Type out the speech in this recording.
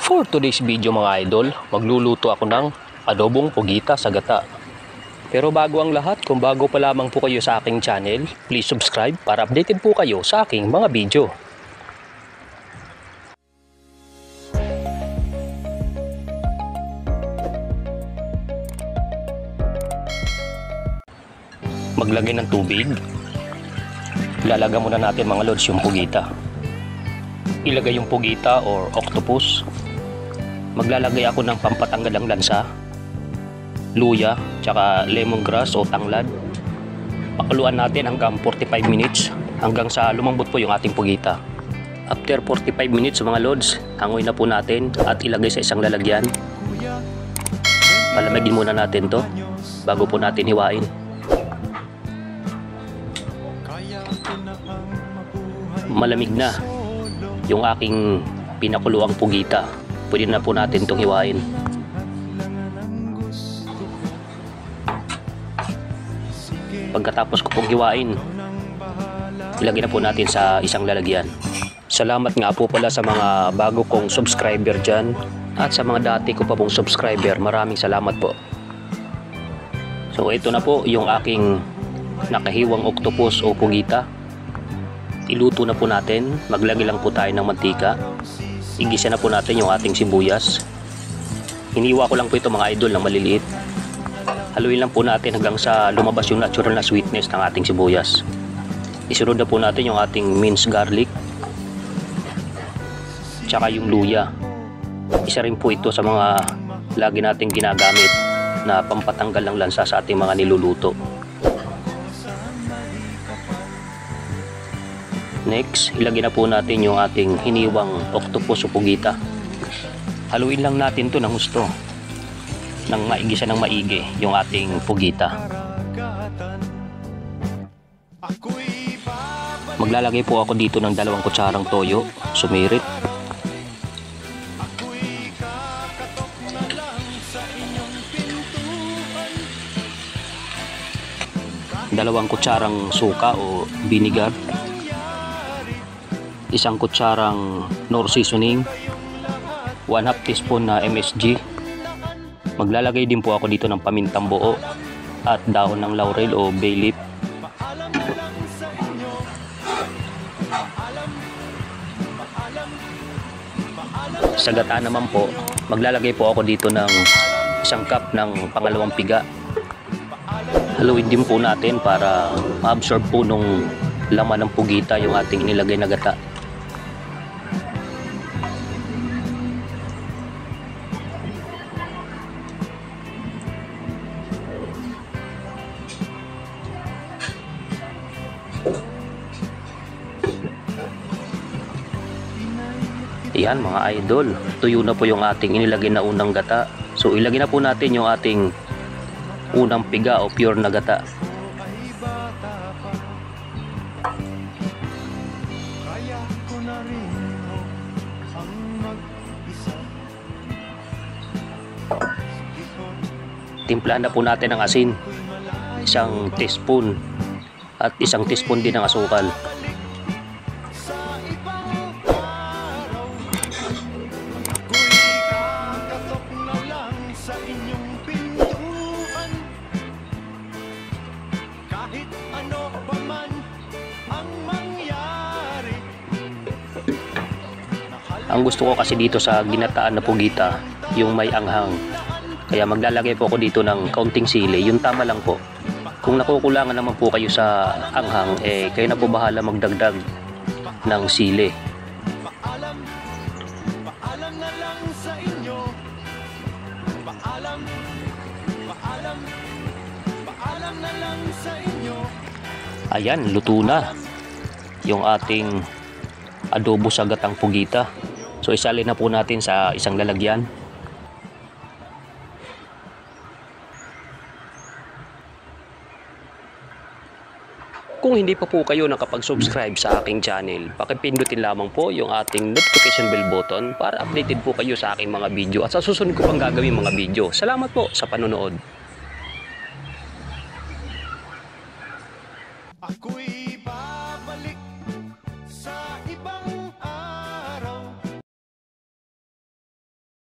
For today's video mga idol, magluluto ako ng adobong pugita sa gata. Pero bago ang lahat, kung bago pa lamang po kayo sa aking channel, please subscribe para updated po kayo sa aking mga video. Maglagay ng tubig. Ilalaga muna natin mga lods yung pugita. Ilagay yung pugita or octopus. Maglalagay ako ng pampatanggal ng lansa, luya, tsaka lemongrass o tanglad. Pakuluan natin hanggang 45 minutes hanggang sa lumambot po yung ating pugita. After 45 minutes mga lods, hangoy na po natin at ilagay sa isang lalagyan. Palamigin muna natin to bago po natin hiwain. Malamig na yung aking pinakuluang pugita. Pwede na po natin itong hiwain. Pagkatapos ko pong hiwain, ilagay na po natin sa isang lalagyan. Salamat nga po pala sa mga bago kong subscriber dyan at sa mga dati ko pa pong subscriber. Maraming salamat po. So ito na po yung aking nakahiwang octopus o pugita. Iluto na po natin. Maglagay lang po tayo ng mantika. Igisa na po natin yung ating sibuyas. Hiniwa ko lang po ito mga idol ng maliliit. Haluin lang po natin hanggang sa lumabas yung natural na sweetness ng ating sibuyas. Isunod na po natin yung ating minced garlic tsaka yung luya. Isa rin po ito sa mga lagi nating ginagamit na pampatanggal ng lansa sa ating mga niluluto. Next, ilagay na po natin yung ating hiniwang octopus o pugita. Haluin lang natin to ng gusto. Nang maigisa ng maigi yung ating pugita. Maglalagay po ako dito ng 2 kutsarang toyo, sumirit. Dalawang kutsarang suka o vinegar. 1 kutsarang Knorr seasoning, 1/2 teaspoon na MSG. Maglalagay din po ako dito ng pamintang buo at dahon ng laurel o bay leaf. Sa gata naman po, maglalagay po ako dito ng 1 cup ng pangalawang piga. Haluin din po natin para ma-absorb po nung laman ng pugita yung ating inilagay na gata. Ayan mga idol, tuyo na po yung ating inilagay na unang gata. So ilagay na po natin yung ating unang piga o pure na gata. Timplahan na po natin ng asin, 1 teaspoon at 1 teaspoon din ng asukal. Ang gusto ko kasi dito sa ginataan na pugita, yung may anghang. Kaya maglalagay po ako dito ng kaunting sili, yung tama lang po. Kung nakukulangan naman po kayo sa anghang, kayo na po bahala magdagdag ng sili. Ayan, luto na yung ating adobo sa gatang pugita. So isalin na po natin sa isang lalagyan. Kung hindi pa po kayo nakapag-subscribe sa aking channel, pakipindutin lamang po yung ating notification bell button para updated po kayo sa aking mga video at sa susunod ko pang gagawin mga video. Salamat po sa panonood.